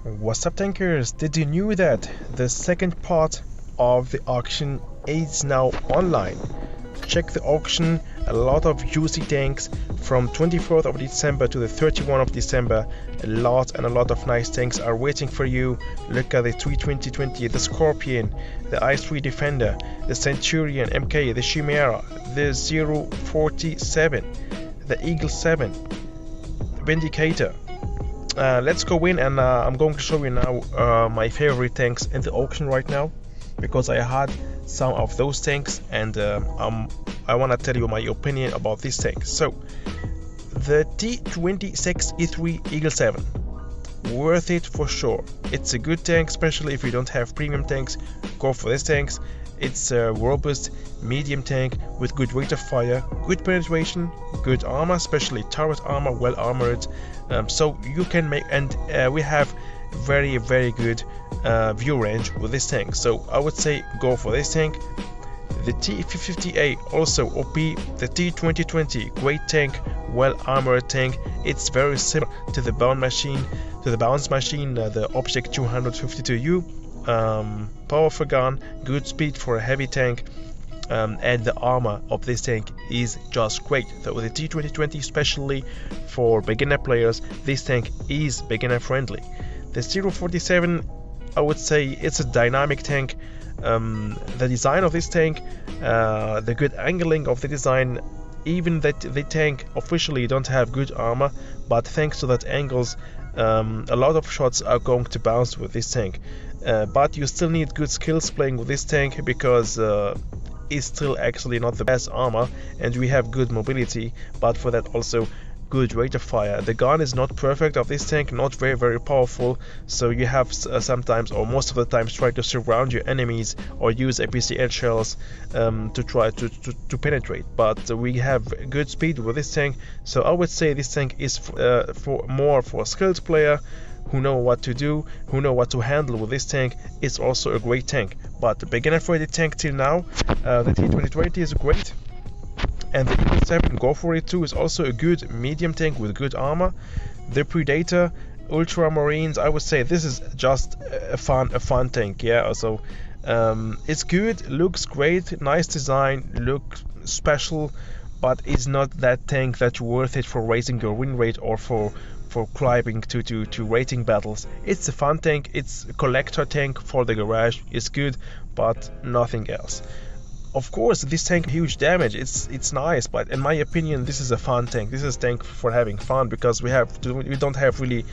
What's up, tankers? Did you know that the second part of the auction is now online? Check the auction, a lot of juicy tanks from 24th of December to the 31st of December. A lot of nice tanks are waiting for you. Look at the 320, the Scorpion, the i3 Defender, the Centurion MK, the Chimera, the 047, the Eagle 7, the Vindicator. Let's go in, and I'm going to show you now my favorite tanks in the auction right now, because I had some of those tanks, and I want to tell you my opinion about this tank. So the T26E3 Eagle 7, worth it for sure. It's a good tank, especially if you don't have premium tanks. Go for this tanks. It's a robust medium tank with good rate of fire, good penetration, good armor, especially turret armor, well armored. So you can make, and we have very good view range with this tank. So I would say go for this tank. The T50A also OP. The T2020, great tank, well armored tank. It's very similar to the bounce machine, the Object 252U. Powerful gun, good speed for a heavy tank, and the armor of this tank is just great. So with the T2020, especially for beginner players, this tank is beginner friendly. The 047, I would say it's a dynamic tank. The design of this tank, the good angling of the design, even that the tank officially don't have good armor, but thanks to that angles, a lot of shots are going to bounce with this tank. But you still need good skills playing with this tank, because it's still actually not the best armor, and we have good mobility, but for that also good rate of fire. The gun is not perfect of this tank, not very powerful, so you have sometimes, or most of the times, try to surround your enemies or use APCL shells to try to penetrate. But we have good speed with this tank, so I would say this tank is more for a skilled player who know what to do, who know what to handle with this tank. It's also a great tank. But the beginner friendly tank till now, the T2020 is great. And the Eagle 7, go for it too, is also a good medium tank with good armor. The Predator, Ultramarines, I would say this is just a fun tank. Yeah, also it's good, looks great, nice design, looks special, but it's not that tank that's worth it for raising your win rate or for climbing to rating battles. It's a fun tank, it's a collector tank for the garage, it's good, but nothing else. Of course, this tank huge damage. It's nice, but in my opinion, this is a fun tank. This is a tank for having fun, because we don't have really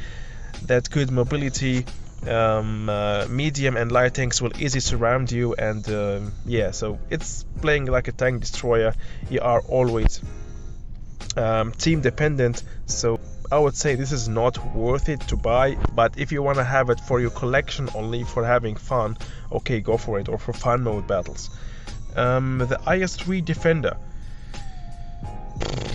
that good mobility. Medium and light tanks will easily surround you, and yeah, so it's playing like a tank destroyer. You are always team dependent, so I would say this is not worth it to buy. But if you want to have it for your collection only, for having fun, okay, go for it, or for fun mode battles. The IS-3 Defender,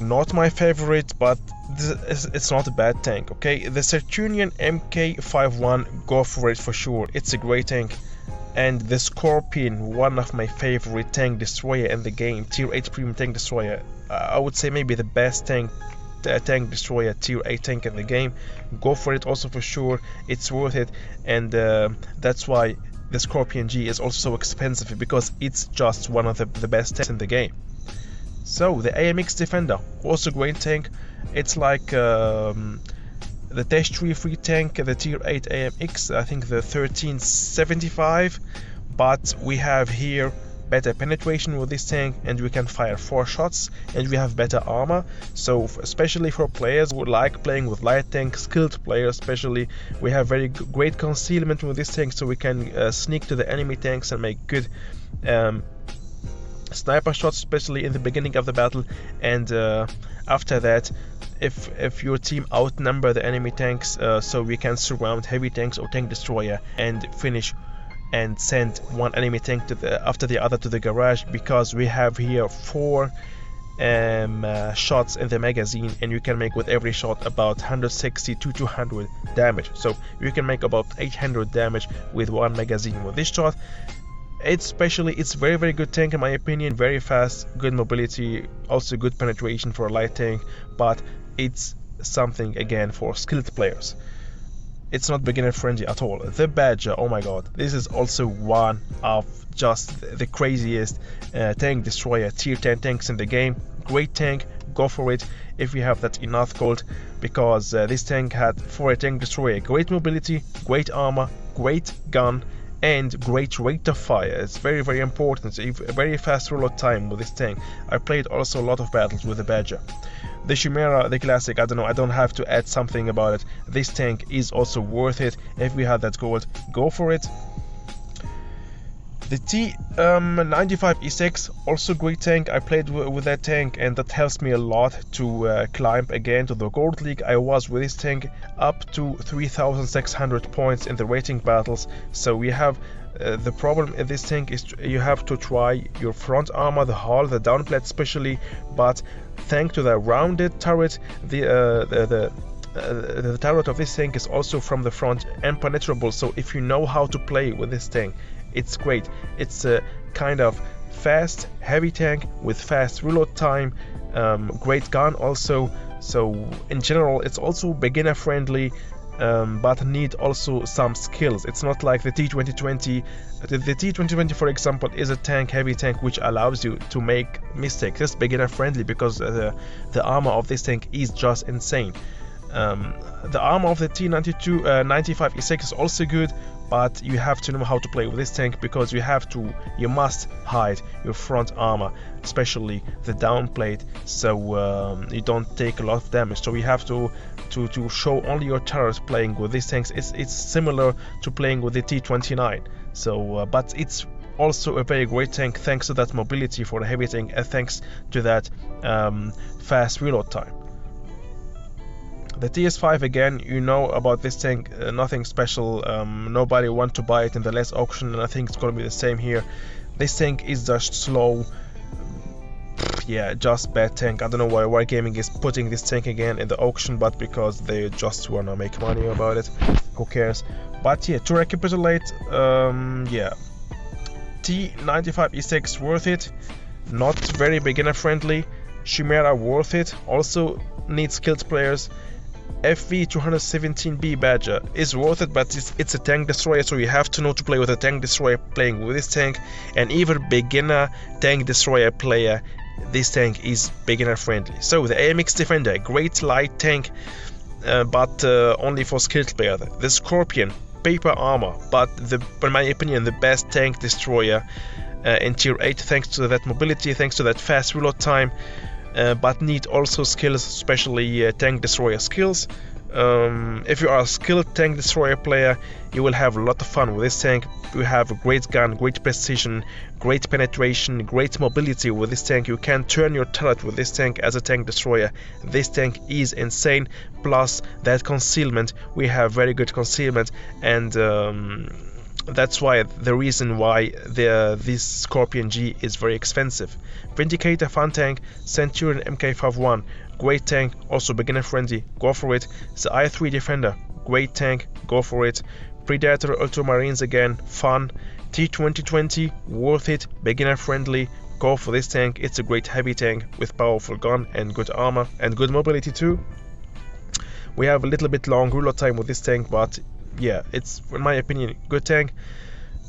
not my favorite, but it's not a bad tank. Okay, the Centurion MK51, go for it for sure, it's a great tank. And the Scorpion, one of my favorite tank destroyer in the game, tier 8 premium tank destroyer. I would say maybe the best tank destroyer, tier 8 tank in the game. Go for it also for sure, it's worth it. And that's why the Scorpion G is also so expensive, because it's just one of the best tanks in the game. So the AMX Defender, also great tank. It's like the Test 3 free tank, the tier 8 AMX, I think the 1375, but we have here better penetration with this tank, and we can fire 4 shots, and we have better armor. So especially for players who like playing with light tank, skilled players especially, we have very great concealment with this tank, so we can sneak to the enemy tanks and make good sniper shots, especially in the beginning of the battle. And after that, if your team outnumber the enemy tanks, so we can surround heavy tanks or tank destroyer and finish and send one enemy tank after the other to the garage, because we have here 4 shots in the magazine, and you can make with every shot about 160 to 200 damage. So you can make about 800 damage with one magazine with this shot. It's very good tank in my opinion, very fast, good mobility, also good penetration for a light tank, but it's something again for skilled players. it's not beginner friendly at all. The Badger, oh my god, this is also one of just the craziest tank destroyer tier 10 tanks in the game. Great tank, go for it if you have that enough gold, because this tank had, for a tank destroyer, great mobility, great armor, great gun, and great rate of fire. It's very, very important. A very fast reload time with this tank. I played also a lot of battles with the Badger. The Chimera, the classic, I don't know, I don't have to add something about it. This tank is also worth it. If we have that gold, go for it. The T95E6, also great tank. I played with that tank, and that helps me a lot to climb again to the gold league. I was with this tank up to 3,600 points in the rating battles. So we have the problem in this tank is you have to try your front armor, the hull, the downplate especially, but thanks to the rounded turret, the turret of this tank is also from the front impenetrable. So if you know how to play with this tank, it's great. It's a kind of fast, heavy tank with fast reload time, great gun also. So in general, it's also beginner friendly, but need also some skills. It's not like the T2020. The T2020, for example, is a tank, heavy tank, which allows you to make mistakes. It's beginner friendly because the armor of this tank is just insane. The armor of the T95E6 is also good, but you have to know how to play with this tank, because you must hide your front armor, especially the downplate, so you don't take a lot of damage. So you have to show only your turrets playing with these tanks. It's similar to playing with the T29. So but it's also a very great tank thanks to that mobility for the heavy tank, and thanks to that fast reload time. The TS5, again, you know about this tank, nothing special. Nobody want to buy it in the last auction, and I think it's gonna be the same here. This tank is just slow. Yeah, just bad tank. I don't know why Wargaming is putting this tank again in the auction, but because they just wanna make money about it. Who cares? But yeah, to recapitulate, yeah, T95E6 worth it. Not very beginner friendly. Chimera worth it. Also needs skilled players. FV217B Badger is worth it, but it's a tank destroyer, so you have to know to play with a tank destroyer playing with this tank. And even beginner tank destroyer player, this tank is beginner friendly. So the AMX Defender, great light tank, but only for skilled players. The Scorpion, paper armor, but in my opinion the best tank destroyer in tier 8, thanks to that mobility, thanks to that fast reload time. But need also skills, especially tank destroyer skills. If you are a skilled tank destroyer player, you will have a lot of fun with this tank. You have a great gun, great precision, great penetration, great mobility with this tank. You can turn your turret with this tank as a tank destroyer. This tank is insane. Plus that concealment, we have very good concealment, and that's why the reason why this Scorpion G is very expensive. Vindicator fun tank, Centurion MK51, great tank, also beginner friendly, go for it. The I3 Defender, great tank, go for it. Predator Ultramarines again, fun. T2020, worth it, beginner friendly, go for this tank. It's a great heavy tank with powerful gun and good armor and good mobility too. We have a little bit long reload time with this tank, but yeah, it's in my opinion good tank.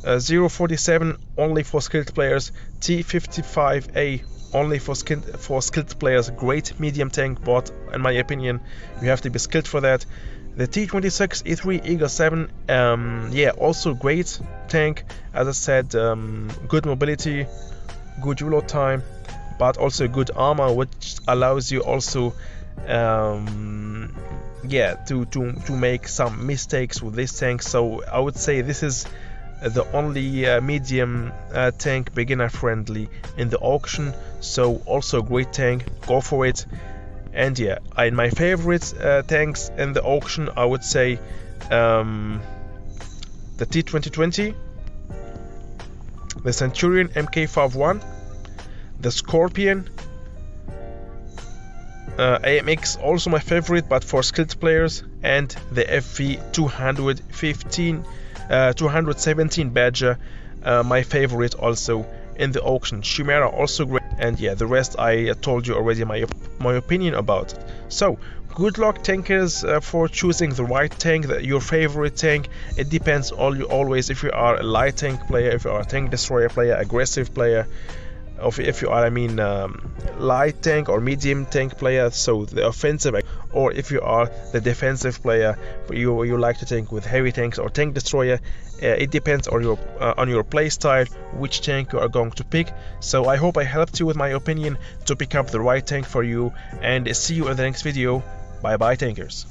047 only for skilled players. T55A only for skilled players. Great medium tank, but in my opinion you have to be skilled for that. The T26 E3 Eagle 7, yeah, also great tank. As I said, good mobility, good reload time, but also good armor, which allows you also yeah, to make some mistakes with this tank. So I would say this is the only medium tank beginner friendly in the auction. So also great tank, go for it. And yeah, in my favorite tanks in the auction, I would say the T2020, the Centurion MK51, the Scorpion, AMX also my favorite, but for skilled players, and the FV217 Badger, my favorite also in the auction. Chimera also great, and yeah, the rest I told you already my opinion about it. So Good luck, tankers, for choosing the right tank, your favorite tank. It depends always if you are a light tank player, if you are a tank destroyer player, aggressive player, if you are, light tank or medium tank player, so the offensive, or if you are the defensive player, you like to tank with heavy tanks or tank destroyer. It depends on your play style which tank you are going to pick. So I hope I helped you with my opinion to pick up the right tank for you, and see you in the next video. Bye bye, tankers.